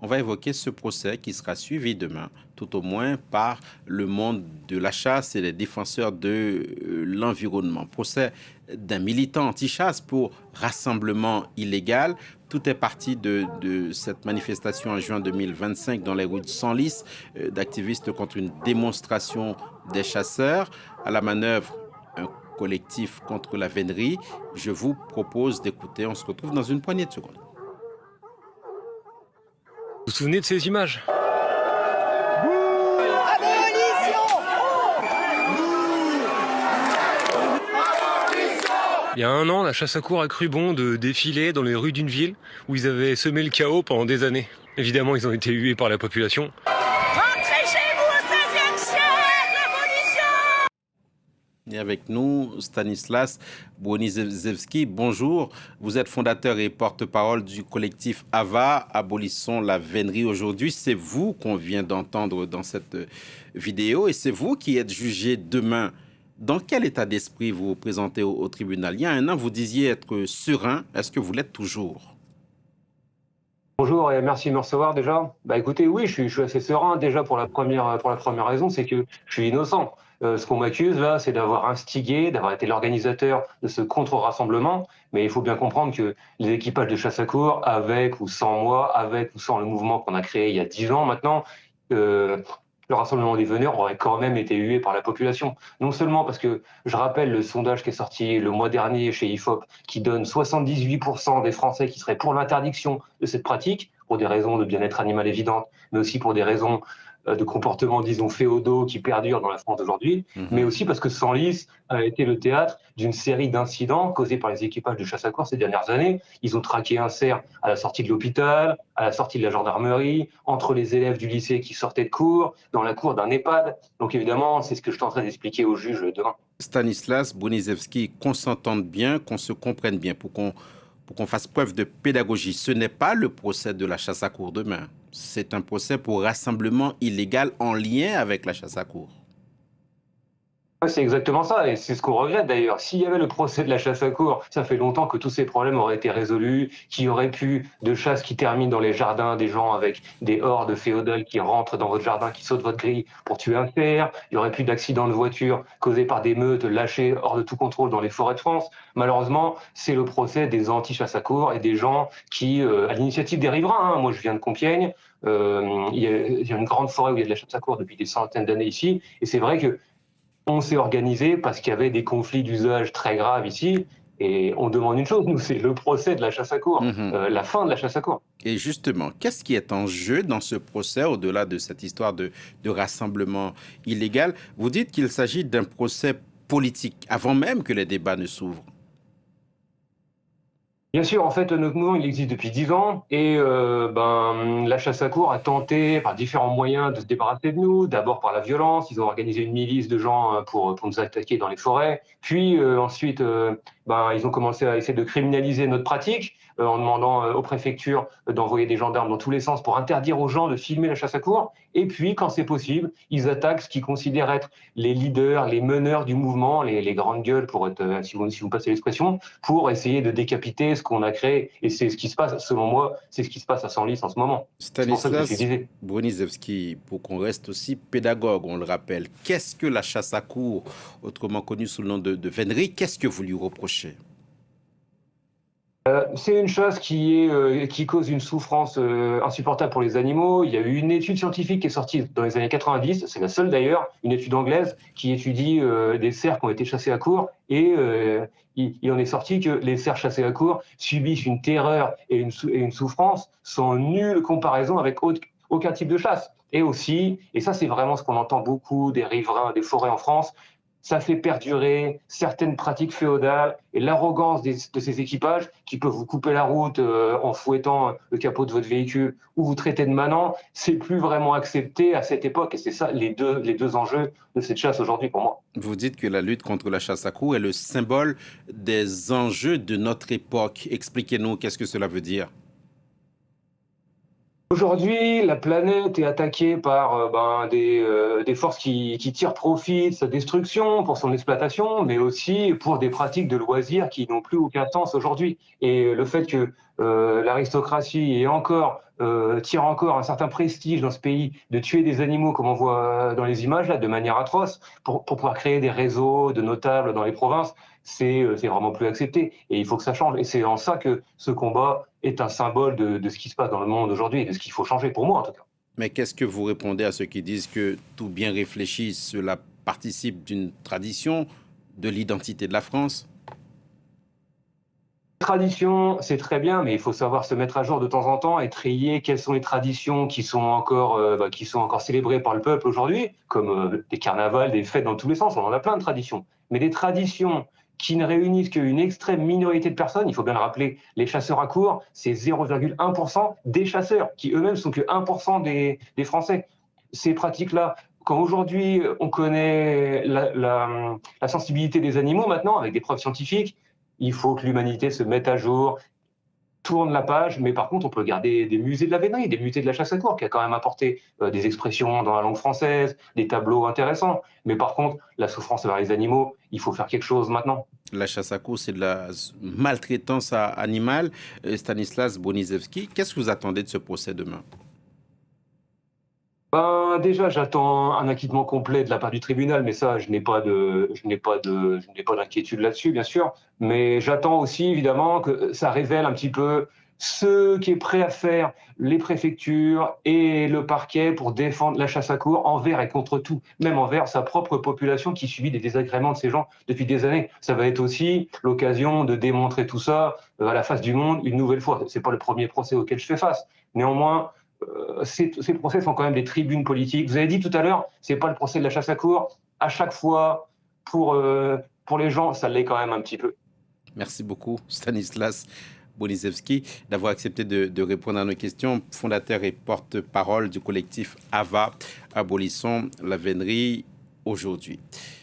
on va évoquer ce procès qui sera suivi demain, tout au moins par le monde de la chasse et les défenseurs de l'environnement. Procès d'un militant anti-chasse pour rassemblement illégal. Tout est parti de cette manifestation en juin 2025 dans les rues de Senlis, d'activistes contre une démonstration des chasseurs. À la manœuvre, un collectif contre la vénerie. Je vous propose d'écouter. On se retrouve dans une poignée de secondes. Vous vous souvenez de ces images? Il y a un an, la chasse à courre a cru bon de défiler dans les rues d'une ville où ils avaient semé le chaos pendant des années. Évidemment, ils ont été hués par la population. Rentrez chez vous au XVIe siècle, l'abolition! Et avec nous, Stanislas Broniszewski, bonjour. Vous êtes fondateur et porte-parole du collectif AVA, Abolissons la vénerie. Aujourd'hui, c'est vous qu'on vient d'entendre dans cette vidéo et c'est vous qui êtes jugé demain. Dans quel état d'esprit vous vous présentez au tribunal? Il y a un an, vous disiez être serein. Est-ce que vous l'êtes toujours? Bonjour et merci de me recevoir déjà. Bah écoutez, oui, je suis assez serein déjà pour la première raison, c'est que je suis innocent. Ce qu'on m'accuse là, c'est d'avoir instigé, d'avoir été l'organisateur de ce contre-rassemblement. Mais il faut bien comprendre que les équipages de chasse à courre, avec ou sans moi, avec ou sans le mouvement qu'on a créé il y a 10 ans maintenant, le rassemblement des veneurs aurait quand même été hué par la population. Non seulement parce que, je rappelle le sondage qui est sorti le mois dernier chez IFOP, qui donne 78% des Français qui seraient pour l'interdiction de cette pratique, pour des raisons de bien-être animal évidentes, mais aussi pour des raisons de comportements, disons, féodaux qui perdurent dans la France d'aujourd'hui, mais aussi parce que Senlis a été le théâtre d'une série d'incidents causés par les équipages de chasse à courre ces dernières années. Ils ont traqué un cerf à la sortie de l'hôpital, à la sortie de la gendarmerie, entre les élèves du lycée qui sortaient de cours, dans la cour d'un EHPAD. Donc évidemment, c'est ce que je suis en train d'expliquer au juge demain. Stanislas Broniszewski, qu'on s'entende bien, qu'on se comprenne bien, pour qu'on fasse preuve de pédagogie. Ce n'est pas le procès de la chasse à courre demain. C'est un procès pour rassemblement illégal en lien avec la chasse à courre. Ouais, c'est exactement ça, et c'est ce qu'on regrette d'ailleurs. S'il y avait le procès de la chasse à courre, ça fait longtemps que tous ces problèmes auraient été résolus, qu'il y aurait plus de chasse qui termine dans les jardins des gens avec des hordes féodales qui rentrent dans votre jardin, qui sautent votre grille pour tuer un cerf, il y aurait plus d'accidents de voiture causés par des meutes lâchées hors de tout contrôle dans les forêts de France. Malheureusement, c'est le procès des anti-chasse à courre et des gens qui, à l'initiative des riverains, hein, moi je viens de Compiègne, il y a une grande forêt où il y a de la chasse à courre depuis des centaines d'années ici, et c'est vrai que on s'est organisé parce qu'il y avait des conflits d'usage très graves ici. Et on demande une chose, nous, c'est le procès de la chasse à courre, la fin de la chasse à courre. Et justement, qu'est-ce qui est en jeu dans ce procès, au-delà de cette histoire de rassemblement illégal? Vous dites qu'il s'agit d'un procès politique, avant même que les débats ne s'ouvrent. Bien sûr, en fait, notre mouvement, il existe depuis 10 ans et la chasse à courre a tenté par différents moyens de se débarrasser de nous. D'abord par la violence, ils ont organisé une milice de gens pour nous attaquer dans les forêts. Puis ensuite, ils ont commencé à essayer de criminaliser notre pratique en demandant aux préfectures d'envoyer des gendarmes dans tous les sens pour interdire aux gens de filmer la chasse à courre. Et puis, quand c'est possible, ils attaquent ce qu'ils considèrent être les leaders, les meneurs du mouvement, les grandes gueules, pour être, si vous passez l'expression, pour essayer de décapiter ce qu'on a créé. Et c'est ce qui se passe, selon moi, c'est ce qui se passe à Senlis en ce moment. C'est pour ça que je suis Stanislas visé. Broniszewski, pour qu'on reste aussi pédagogue, on le rappelle, qu'est-ce que la chasse à courre, autrement connue sous le nom de vénerie, qu'est-ce que vous lui reprochez? C'est une chasse qui cause une souffrance insupportable pour les animaux. Il y a eu une étude scientifique qui est sortie dans les années 90, c'est la seule d'ailleurs, une étude anglaise qui étudie des cerfs qui ont été chassés à courre et il en est sorti que les cerfs chassés à courre subissent une terreur et une souffrance sans nulle comparaison avec aucun type de chasse. Et aussi, et ça c'est vraiment ce qu'on entend beaucoup des riverains des forêts en France, ça fait perdurer certaines pratiques féodales et l'arrogance de ces équipages qui peuvent vous couper la route en fouettant le capot de votre véhicule ou vous traiter de manant, c'est plus vraiment accepté à cette époque. Et c'est ça les deux enjeux de cette chasse aujourd'hui pour moi. Vous dites que la lutte contre la chasse à courre est le symbole des enjeux de notre époque. Expliquez-nous, qu'est-ce que cela veut dire? Aujourd'hui, la planète est attaquée par des forces qui tirent profit de sa destruction pour son exploitation, mais aussi pour des pratiques de loisirs qui n'ont plus aucun sens aujourd'hui. Et le fait que l'aristocratie tire encore un certain prestige dans ce pays de tuer des animaux, comme on voit dans les images, là, de manière atroce, pour pouvoir créer des réseaux de notables dans les provinces, c'est vraiment plus accepté. Et il faut que ça change. Et c'est en ça que ce combat est un symbole de ce qui se passe dans le monde aujourd'hui et de ce qu'il faut changer, pour moi en tout cas. Mais qu'est-ce que vous répondez à ceux qui disent que tout bien réfléchi, cela participe d'une tradition, de l'identité de la France? Tradition, c'est très bien, mais il faut savoir se mettre à jour de temps en temps et trier quelles sont les traditions qui sont encore célébrées par le peuple aujourd'hui, comme des carnavals, des fêtes dans tous les sens. On en a plein de traditions. Mais des traditions qui ne réunissent qu'une extrême minorité de personnes, il faut bien le rappeler, les chasseurs à courre, c'est 0,1% des chasseurs, qui eux-mêmes sont que 1% des Français. Ces pratiques-là, quand aujourd'hui on connaît la sensibilité des animaux maintenant, avec des preuves scientifiques, il faut que l'humanité se mette à jour, tourne la page, mais par contre, on peut garder des musées de la vénerie, des musées de la chasse à courre, qui a quand même apporté des expressions dans la langue française, des tableaux intéressants. Mais par contre, la souffrance envers les animaux, il faut faire quelque chose maintenant. La chasse à courre, c'est de la maltraitance animale. Stanislas Bonizewski, qu'est-ce que vous attendez de ce procès demain? Ben, déjà, j'attends un acquittement complet de la part du tribunal, mais ça, je n'ai pas d'inquiétude là-dessus, bien sûr. Mais j'attends aussi, évidemment, que ça révèle un petit peu ce qu'est prêt à faire les préfectures et le parquet pour défendre la chasse à courre envers et contre tout, même envers sa propre population qui subit des désagréments de ces gens depuis des années. Ça va être aussi l'occasion de démontrer tout ça à la face du monde une nouvelle fois. C'est pas le premier procès auquel je fais face. Néanmoins, ces procès sont quand même des tribunes politiques. Vous avez dit tout à l'heure, c'est pas le procès de la chasse à courre. À chaque fois, pour les gens, ça l'est quand même un petit peu. Merci beaucoup, Stanislas Bonizewski, d'avoir accepté de répondre à nos questions. Fondateur et porte-parole du collectif AVA, Abolissons la vénerie aujourd'hui.